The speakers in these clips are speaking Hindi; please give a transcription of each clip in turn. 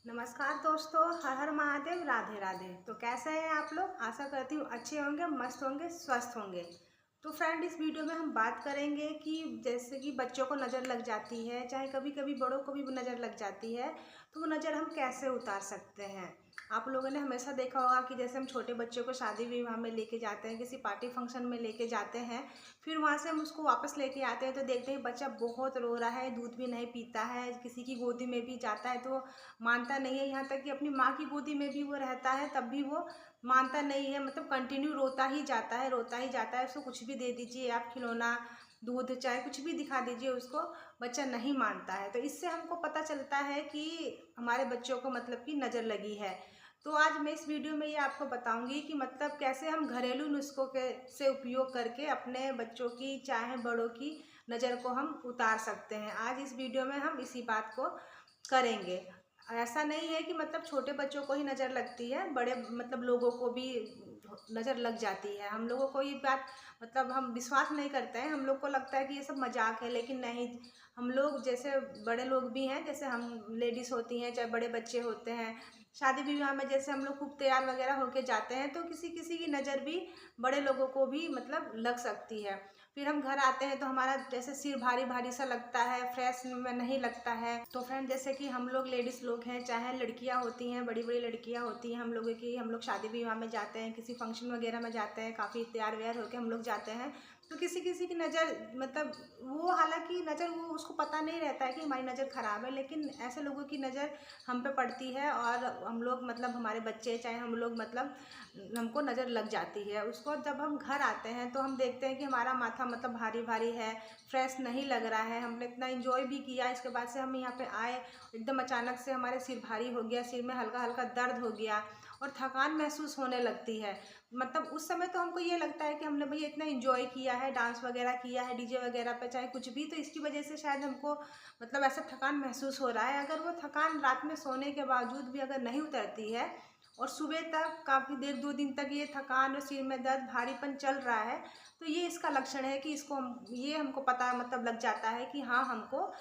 नमस्कार दोस्तों, हर हर महादेव, राधे राधे। तो कैसे हैं आप लोग? आशा करती हूँ अच्छे होंगे, मस्त होंगे, स्वस्थ होंगे। तो फ्रेंड, इस वीडियो में हम बात करेंगे कि जैसे कि बच्चों को नज़र लग जाती है, चाहे कभी कभी बड़ों को भी नज़र लग जाती है, तो वो नज़र हम कैसे उतार सकते हैं। आप लोगों ने हमेशा देखा होगा कि जैसे हम छोटे बच्चों को शादी विवाह में लेके जाते हैं, किसी पार्टी फंक्शन में लेके जाते हैं, फिर वहाँ से हम उसको वापस लेके आते हैं तो देखते हैं बच्चा बहुत रो रहा है, दूध भी नहीं पीता है, किसी की गोदी में भी जाता है तो मानता नहीं है। यहाँ तक कि अपनी माँ की गोदी में भी वो रहता है तब भी वो मानता नहीं है, मतलब कंटिन्यू रोता ही जाता है, रोता ही जाता है। उसको कुछ भी दे दीजिए आप, खिलौना, दूध, चाय, कुछ भी दिखा दीजिए उसको, बच्चा नहीं मानता है। तो इससे हमको पता चलता है कि हमारे बच्चों को मतलब कि नज़र लगी है। तो आज मैं इस वीडियो में ये आपको बताऊंगी कि मतलब कैसे हम घरेलू नुस्खों के से उपयोग करके अपने बच्चों की चाहे बड़ों की नज़र को हम उतार सकते हैं। आज इस वीडियो में हम इसी बात को करेंगे। ऐसा नहीं है कि मतलब छोटे बच्चों को ही नज़र लगती है, बड़े मतलब लोगों को भी नज़र लग जाती है। हम लोगों को ये बात मतलब हम विश्वास नहीं करते हैं, हम लोग को लगता है कि ये सब मजाक है, लेकिन नहीं। हम लोग जैसे बड़े लोग भी हैं, जैसे हम लेडीज़ होती हैं, चाहे बड़े बच्चे होते हैं, शादी विवाह में जैसे हम लोग खूब तैयार वगैरह होके जाते हैं तो किसी किसी की नज़र भी बड़े लोगों को भी मतलब लग सकती है। फिर हम घर आते हैं तो हमारा जैसे सिर भारी भारी सा लगता है, फ्रेश में नहीं लगता है। तो फ्रेंड, जैसे कि हम लोग लेडीज़ लोग हैं, चाहे लड़कियां होती हैं, बड़ी बड़ी लड़कियां होती हैं, हम लोग शादी विवाह में जाते हैं, किसी फंक्शन वगैरह में जाते हैं, काफ़ी तैयार व्यार होकर हम लोग जाते हैं। तो किसी किसी की नज़र मतलब वो, हालांकि नज़र वो उसको पता नहीं रहता है कि हमारी नज़र ख़राब है, लेकिन ऐसे लोगों की नज़र हम पे पड़ती है और हम लोग मतलब हमारे बच्चे, चाहे हम लोग मतलब हमको नज़र लग जाती है। उसको जब हम घर आते हैं तो हम देखते हैं कि हमारा माथा मतलब भारी भारी है, फ्रेश नहीं लग रहा है, हमने इतना इंजॉय भी किया, इसके बाद से हम यहाँ पे आए, एकदम अचानक से हमारे सिर भारी हो गया, सिर में हल्का हल्का दर्द हो गया और थकान महसूस होने लगती है। मतलब उस समय तो हमको ये लगता है कि हमने भैया इतना इंजॉय किया है, डांस वगैरह किया है डीजे वगैरह पे, चाहे कुछ भी, तो इसकी वजह से शायद हमको मतलब ऐसा थकान महसूस हो रहा है। अगर वो थकान रात में सोने के बावजूद भी अगर नहीं उतरती है और सुबह तक काफ़ी देर, 2 दिन तक ये थकान और सिर में दर्द, भारीपन चल रहा है, तो ये इसका लक्षण है कि इसको ये हमको पता मतलब लग जाता है कि हाँ, हमको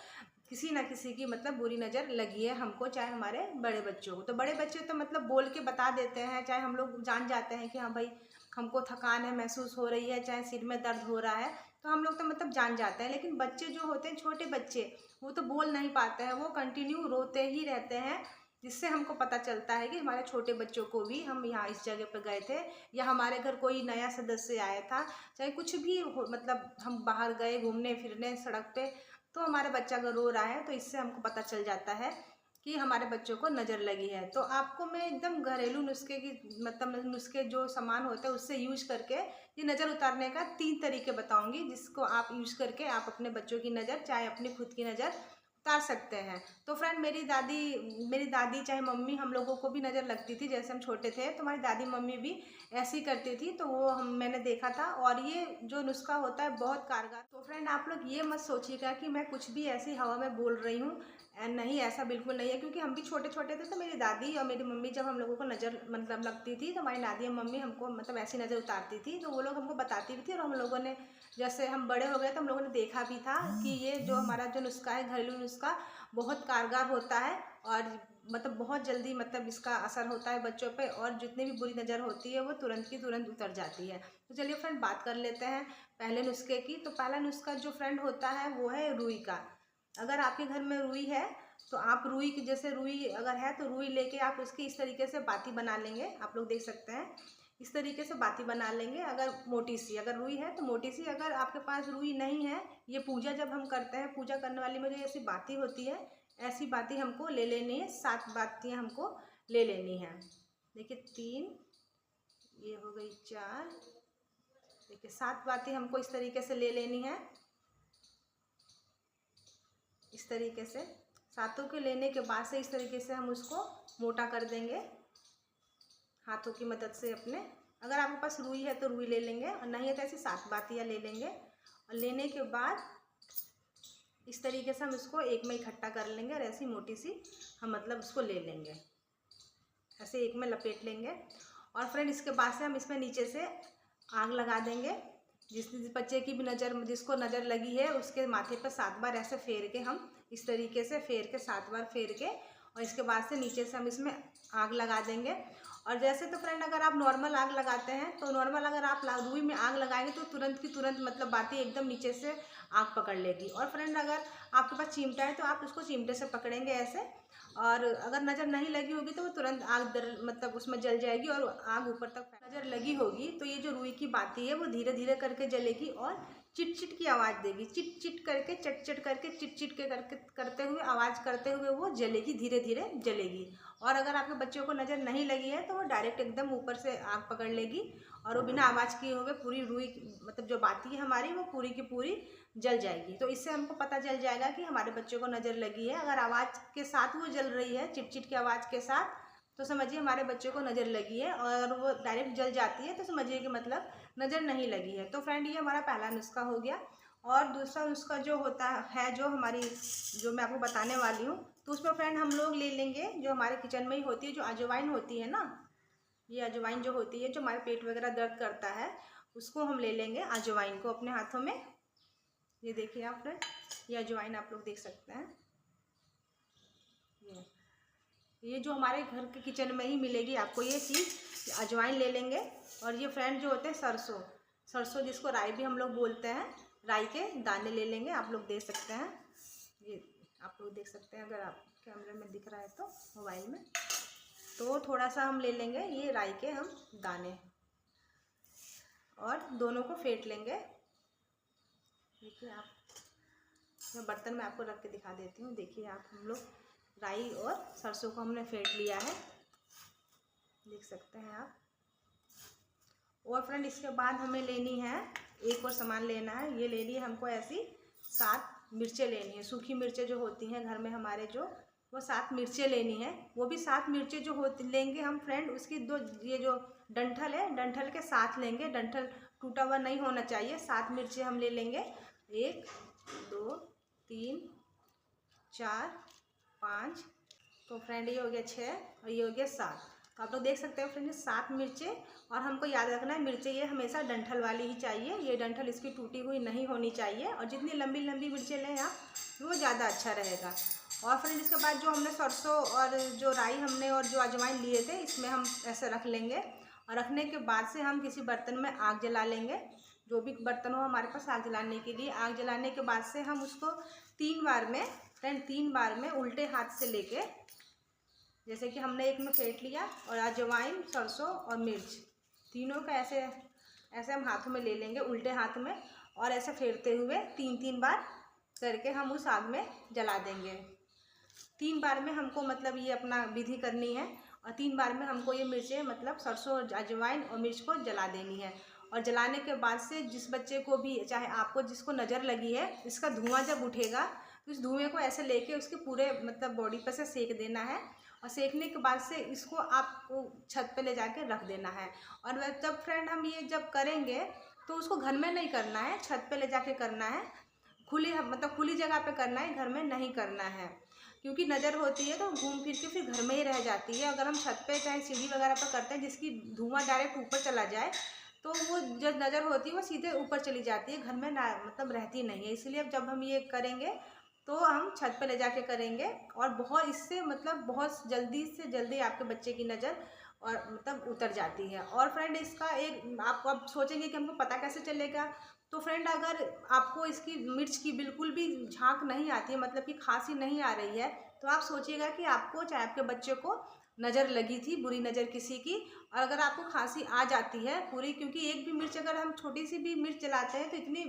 किसी ना किसी की मतलब बुरी नज़र लगी है, हमको चाहे हमारे बड़े बच्चों को। तो बड़े बच्चे तो मतलब बोल के बता देते हैं, चाहे हम लोग जान जाते हैं कि हाँ भाई, हमको थकान है महसूस हो रही है, चाहे सिर में दर्द हो रहा है, तो हम लोग तो मतलब जान जाते हैं। लेकिन बच्चे जो होते हैं, छोटे बच्चे, वो तो बोल नहीं पाते हैं, वो कंटिन्यू रोते ही रहते हैं, जिससे हमको पता चलता है कि हमारे छोटे बच्चों को भी हम यहाँ इस जगह पर गए थे, या हमारे घर कोई नया सदस्य आया था, चाहे कुछ भी हो, मतलब हम बाहर गए घूमने फिरने सड़क पे, तो हमारा बच्चा अगर रो रहा है तो इससे हमको पता चल जाता है कि हमारे बच्चों को नज़र लगी है। तो आपको मैं एकदम घरेलू नुस्खे की मतलब नुस्खे जो सामान होते हैं उससे यूज करके ये नज़र उतारने का 3 तरीके बताऊंगी, जिसको आप यूज करके आप अपने बच्चों की नज़र, चाहे अपनी खुद की नज़र उतार सकते हैं। तो फ्रेंड, मेरी दादी चाहे मम्मी, हम लोगों को भी नज़र लगती थी जैसे हम छोटे थे, तो हमारी दादी मम्मी भी ऐसी करती थी, तो वो मैंने देखा था, और ये जो नुस्खा होता है बहुत कारगर। तो फ्रेंड, आप लोग ये मत सोचिएगा कि मैं कुछ भी ऐसी हवा में बोल रही हूँ, नहीं, ऐसा बिल्कुल नहीं है, क्योंकि हम भी छोटे छोटे थे तो मेरी दादी और मेरी मम्मी जब हम लोगों को नज़र मतलब लगती थी तो हमारी दादी और मम्मी हमको मतलब ऐसी नज़र उतारती थी, तो वो लोग हमको बताती भी थी, और हम लोगों ने जैसे हम बड़े हो गए तो हम लोगों ने देखा भी था कि ये जो हमारा जो नुस्खा है, घरेलू नुस्खा, बहुत कारगर होता है, और मतलब बहुत जल्दी मतलब इसका असर होता है बच्चों पे, और जितनी भी बुरी नज़र होती है वो तुरंत की तुरंत उतर जाती है। तो चलिए फ्रेंड, बात कर लेते हैं पहले नुस्खे की। तो पहला नुस्खा जो फ्रेंड होता है वो है रुई का। अगर आपके घर में रुई है तो आप रुई की, जैसे रुई अगर है तो रुई लेके आप उसकी इस तरीके से बाती बना लेंगे, आप लोग देख सकते हैं, इस तरीके से बाती बना लेंगे। अगर मोटी सी अगर रुई है तो मोटी सी, अगर आपके पास रुई नहीं है, ये पूजा जब हम करते हैं, पूजा करने वाली में जो ऐसी बाती होती है, ऐसी बाती हमको ले लेनी है, 7 बातियाँ हमको ले लेनी है। देखिए 3, ये हो गई 4, देखिए 7 बाती हमको इस तरीके से ले लेनी है। इस तरीके से सातों के लेने के बाद से इस तरीके से हम उसको मोटा कर देंगे हाथों की मदद से अपने। अगर आपके पास रुई है तो रुई ले लेंगे, और नहीं है तो ऐसी 7 बातियाँ ले लेंगे, और लेने के बाद इस तरीके से हम इसको एक में इकट्ठा कर लेंगे, और ऐसी मोटी सी हम मतलब उसको ले लेंगे, ऐसे एक में लपेट लेंगे। और फ्रेंड, इसके बाद से हम इसमें नीचे से आग लगा देंगे। जिस बच्चे की भी नज़र, जिसको नज़र लगी है, उसके माथे पर 7 बार ऐसे फेर के, हम इस तरीके से फेर के 7 बार फेर के, और इसके बाद से नीचे से हम इसमें आग लगा देंगे। और जैसे तो फ्रेंड अगर आप नॉर्मल आग लगाते हैं तो नॉर्मल अगर आप रुई में आग लगाएंगे तो तुरंत की तुरंत मतलब बातें एकदम नीचे से आग पकड़ लेगी। और फ्रेंड अगर आपके पास चिमटा है तो आप उसको चिमटे से पकड़ेंगे ऐसे, और अगर नज़र नहीं लगी होगी तो वो तुरंत आग मतलब उसमें जल जाएगी और आग ऊपर तक नज़र लगी होगी तो ये जो रुई की बाती है वो धीरे धीरे करके जलेगी और चिट चिट की आवाज़ देगी। चिट चिट करके, चट चट करके, चिट चिट के करके करते हुए, आवाज़ करते हुए वो जलेगी, धीरे धीरे जलेगी। और अगर आपके बच्चों को नज़र नहीं लगी है तो वो डायरेक्ट एकदम ऊपर से आग पकड़ लेगी और वो बिना आवाज़ किए हुए पूरी रुई मतलब जो बाती है हमारी वो पूरी की पूरी जल जाएगी। तो इससे हमको पता चल जाएगा कि हमारे बच्चों को नज़र लगी है। अगर आवाज़ के साथ वो जल रही है, चिट चिट की आवाज़ के साथ, तो समझिए हमारे बच्चों को नज़र लगी है। और वो डायरेक्ट जल जाती है तो समझिए कि मतलब नज़र नहीं लगी है। तो फ्रेंड ये हमारा पहला नुस्खा हो गया। और दूसरा नुस्खा जो होता है, जो हमारी जो मैं आपको बताने वाली हूँ, तो उसमें फ्रेंड हम लोग ले लेंगे जो हमारे किचन में ही होती है, जो अजवाइन होती है ना, ये अजवाइन जो होती है जो हमारे पेट वगैरह दर्द करता है, उसको हम ले लेंगे अजवाइन को अपने हाथों में। ये देखिए आप फ्रेंड, ये अजवाइन आप लोग देख सकते हैं। ये जो हमारे घर के किचन में ही मिलेगी आपको ये चीज़, अजवाइन ले लेंगे। और ये फ्रेंड जो होते हैं सरसों, सरसों जिसको राई भी हम लोग बोलते हैं, राई के दाने ले लेंगे। आप लोग देख सकते हैं, ये आप लोग देख सकते हैं अगर आप कैमरे में दिख रहा है तो मोबाइल में, तो थोड़ा सा हम ले लेंगे ये राई के हम दाने और दोनों को फेंट लेंगे। देखिए आप, मैं बर्तन में आपको रख के दिखा देती हूँ। देखिए आप, हम लोग राई और सरसों को हमने फेंट लिया है, देख सकते हैं आप। और फ्रेंड इसके बाद हमें लेनी है, एक और सामान लेना है। ये लेनी है हमको ऐसी 7 मिर्चें लेनी है, सूखी मिर्चें जो होती हैं घर में हमारे, जो वो 7 मिर्चें लेनी है। वो भी 7 मिर्चें जो होती लेंगे हम फ्रेंड, उसकी दो ये जो डंठल है, डंठल के साथ लेंगे, डंठल टूटा हुआ नहीं होना चाहिए। 7 मिर्चें हम ले लेंगे, 1 2 3 4 5, तो फ्रेंड ये हो गया 6 और ये हो गया 7। तो आप लोग देख सकते हो फ्रेंड 7 मिर्चें। और हमको याद रखना है मिर्चें ये हमेशा डंठल वाली ही चाहिए, ये डंठल इसकी टूटी हुई नहीं होनी चाहिए। और जितनी लंबी लंबी मिर्चें लें आप वो ज़्यादा अच्छा रहेगा। और फ्रेंड इसके बाद जो हमने सरसों और जो राई हमने और जो अजवाइन लिए थे, इसमें हम ऐसे रख लेंगे। और रखने के बाद से हम किसी बर्तन में आग जला लेंगे, जो भी बर्तन हो हमारे पास आग जलाने के लिए। आग जलाने के बाद से हम उसको 3 बार में फ्रेंड, 3 बार में उल्टे हाथ से लेके, जैसे कि हमने एक में फेंट लिया और अजवाइन, सरसों और मिर्च तीनों का ऐसे ऐसे हम हाथों में ले लेंगे उल्टे हाथ में, और ऐसे फेरते हुए 3-3 बार करके हम उस आग में जला देंगे। 3 बार में हमको मतलब ये अपना विधि करनी है, और 3 बार में हमको ये मिर्चें मतलब सरसों, अजवाइन और मिर्च को जला देनी है। और जलाने के बाद से जिस बच्चे को भी, चाहे आपको जिसको नज़र लगी है, इसका धुआं जब उठेगा तो इस धुएँ को ऐसे लेके उसके पूरे मतलब बॉडी पर से सेक देना है। और सेकने के बाद से इसको आपको छत पे ले जाके रख देना है। और जब फ्रेंड हम ये जब करेंगे तो उसको घर में नहीं करना है, छत पे ले जाके करना है, खुली मतलब खुली जगह पे करना है, घर में नहीं करना है। क्योंकि नज़र होती है तो घूम फिर के फिर घर में ही रह जाती है। अगर हम छत पे चाहे सीढ़ी वगैरह पर करते हैं जिसकी धुआं डायरेक्ट ऊपर चला जाए, तो वो जो नज़र होती है वो सीधे ऊपर चली जाती है, घर में ना मतलब रहती नहीं है। इसलिए जब हम ये करेंगे तो हम छत पे ले जाके करेंगे, और बहुत इससे मतलब बहुत जल्दी से जल्दी आपके बच्चे की नज़र और मतलब उतर जाती है। और फ्रेंड इसका एक आप सोचेंगे कि हमको पता कैसे चलेगा, तो फ्रेंड अगर आपको इसकी मिर्च की बिल्कुल भी झांक नहीं आती है, मतलब कि खांसी नहीं आ रही है, तो आप सोचिएगा कि आपको चाहे आपके बच्चे को नज़र लगी थी, बुरी नज़र किसी की। और अगर आपको खांसी आ जाती है पूरी, क्योंकि एक भी मिर्च अगर हम छोटी सी भी मिर्च जलाते हैं तो इतनी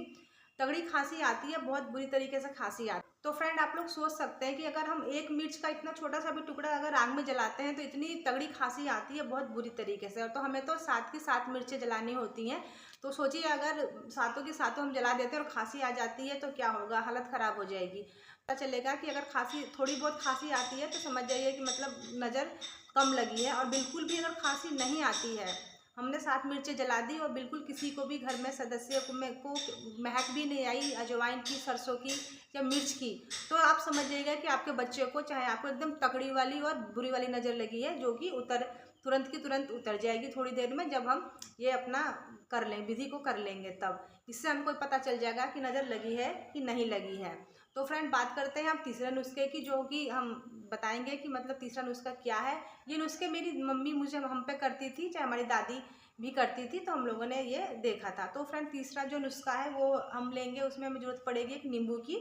तगड़ी खांसी आती है, बहुत बुरी तरीके से खांसी आती है। तो फ्रेंड आप लोग सोच सकते हैं कि अगर हम एक मिर्च का इतना छोटा सा भी टुकड़ा अगर आग में जलाते हैं तो इतनी तगड़ी खांसी आती है बहुत बुरी तरीके से। और तो हमें तो 7 की 7 मिर्चें जलानी होती हैं। तो सोचिए अगर 7 की 7 हम जला देते हैं और खांसी आ जाती है तो क्या होगा, हालत ख़राब हो जाएगी। पता चलेगा कि अगर खांसी थोड़ी बहुत खांसी आती है तो समझ जाइए कि मतलब नज़र कम लगी है। और बिल्कुल भी अगर खांसी नहीं आती है, हमने 7 मिर्चें जला दी और बिल्कुल किसी को भी घर में सदस्य को महक भी नहीं आई अजवाइन की, सरसों की या मिर्च की, तो आप समझ जाइएगा कि आपके बच्चे को चाहे आपको एकदम तगड़ी वाली और बुरी वाली नज़र लगी है, जो कि तुरंत की तुरंत उतर जाएगी थोड़ी देर में, जब हम ये अपना कर लें, विधि को कर लेंगे तब। इससे हमको पता चल जाएगा कि नज़र लगी है कि नहीं लगी है। तो फ्रेंड बात करते हैं हम तीसरे नुस्खे की, जो कि हम बताएंगे कि मतलब तीसरा नुस्खा क्या है। ये नुस्खे मेरी मम्मी मुझे हम पे करती थी, चाहे हमारी दादी भी करती थी, तो हम लोगों ने ये देखा था। तो फ्रेंड तीसरा जो नुस्खा है वो हम लेंगे, उसमें हमें ज़रूरत पड़ेगी एक नींबू की।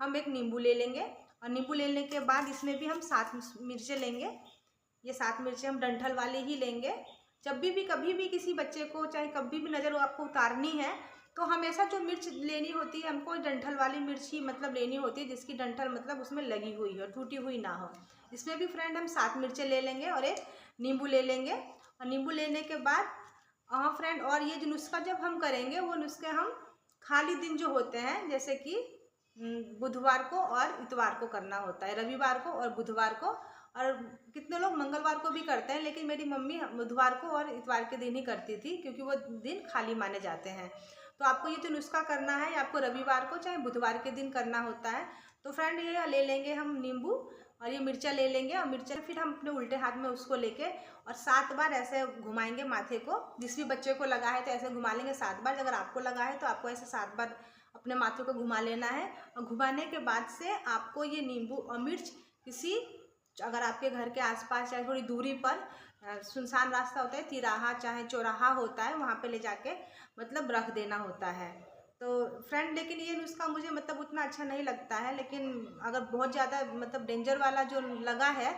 हम एक नींबू ले लेंगे और नींबू लेने के बाद इसमें भी हम 7 मिर्चें लेंगे। ये 7 मिर्चें हम डंठल वाली ही लेंगे। जब भी कभी भी किसी बच्चे को चाहे कभी भी नज़र आपको उतारनी है तो हमेशा जो मिर्च लेनी होती है हमको डंठल वाली मिर्च ही मतलब लेनी होती है, जिसकी डंठल मतलब उसमें लगी हुई हो, टूटी हुई ना हो। इसमें भी फ्रेंड हम 7 मिर्चें ले लेंगे और एक नींबू ले लेंगे। और नींबू लेने के बाद हाँ फ्रेंड, और ये जो नुस्खा जब हम करेंगे वो नुस्खे हम खाली दिन जो होते हैं, जैसे कि बुधवार को और इतवार को करना होता है, रविवार को और बुधवार को। और कितने लोग मंगलवार को भी करते हैं, लेकिन मेरी मम्मी बुधवार को और इतवार के दिन ही करती थी, क्योंकि वो दिन खाली माने जाते हैं। तो आपको ये जो नुस्खा करना है आपको रविवार को चाहे बुधवार के दिन करना होता है। तो फ्रेंड ये ले लेंगे हम नींबू और ये मिर्चा ले लेंगे, और मिर्चा फिर हम अपने उल्टे हाथ में उसको लेके और 7 बार ऐसे घुमाएंगे माथे को। जिस भी बच्चे को लगा है तो ऐसे घुमा लेंगे 7 बार। अगर आपको लगा है तो आपको ऐसे 7 बार अपने माथे को घुमा लेना है। और घुमाने के बाद से आपको ये नींबू और मिर्च किसी, अगर आपके घर के आसपास चाहे थोड़ी दूरी पर सुनसान रास्ता होता है, तिराहा चाहे चौराहा होता है, वहाँ पे ले जाके मतलब रख देना होता है। तो फ्रेंड लेकिन ये नुस्खा मुझे मतलब उतना अच्छा नहीं लगता है, लेकिन अगर बहुत ज़्यादा मतलब डेंजर वाला जो लगा है,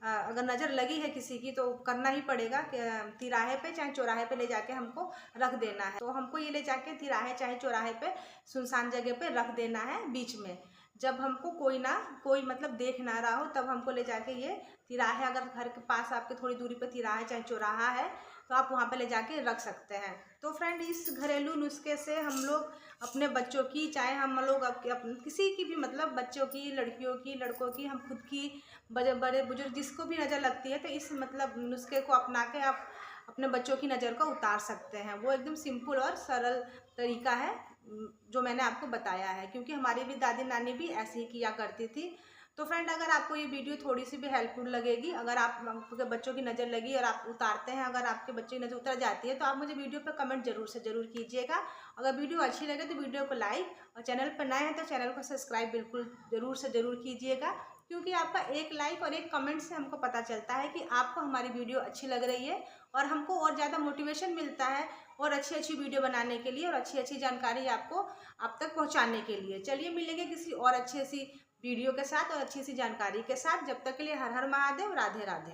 अगर नज़र लगी है किसी की तो करना ही पड़ेगा कि तिराहे पे चाहे चौराहे पे ले जाके हमको रख देना है। तो हमको ये ले जाके तिराहे चाहे चौराहे पे सुनसान जगह पे रख देना है बीच में। जब हमको कोई मतलब देख ना रहा हो तब हमको ले जाके ये तिराहे, अगर घर के पास आपके थोड़ी दूरी पे तिराहा चाहे चौराहा है तो आप वहाँ पे ले जाके रख सकते हैं। तो फ्रेंड इस घरेलू नुस्खे से हम लोग अपने बच्चों की, चाहे हम लोग किसी की भी मतलब बच्चों की, लड़कियों की, लड़कों की, हम खुद की, बड़े बुजुर्ग जिसको भी नज़र लगती है, तो इस मतलब नुस्खे को अपना के आप अपने बच्चों की नज़र को उतार सकते हैं। वो एकदम सिंपल और सरल तरीका है जो मैंने आपको बताया है, क्योंकि हमारी भी दादी नानी भी ऐसे ही किया करती थी। तो फ्रेंड अगर आपको ये वीडियो थोड़ी सी भी हेल्पफुल लगेगी, अगर आपके बच्चों की नज़र लगी और आप उतारते हैं, अगर आपके बच्चे की नज़र उतर जाती है, तो आप मुझे वीडियो पर कमेंट जरूर से ज़रूर कीजिएगा। अगर वीडियो अच्छी लगे तो वीडियो को लाइक, और चैनल पर नए हैं तो चैनल को सब्सक्राइब बिल्कुल ज़रूर से ज़रूर कीजिएगा, क्योंकि आपका एक लाइक और एक कमेंट से हमको पता चलता है कि आपको हमारी वीडियो अच्छी लग रही है, और हमको और ज़्यादा मोटिवेशन मिलता है और अच्छी अच्छी वीडियो बनाने के लिए और अच्छी अच्छी जानकारी आपको आप तक पहुंचाने के लिए। चलिए मिलेंगे किसी और अच्छी सी वीडियो के साथ और अच्छी सी जानकारी के साथ। जब तक के लिए हर हर महादेव, राधे राधे।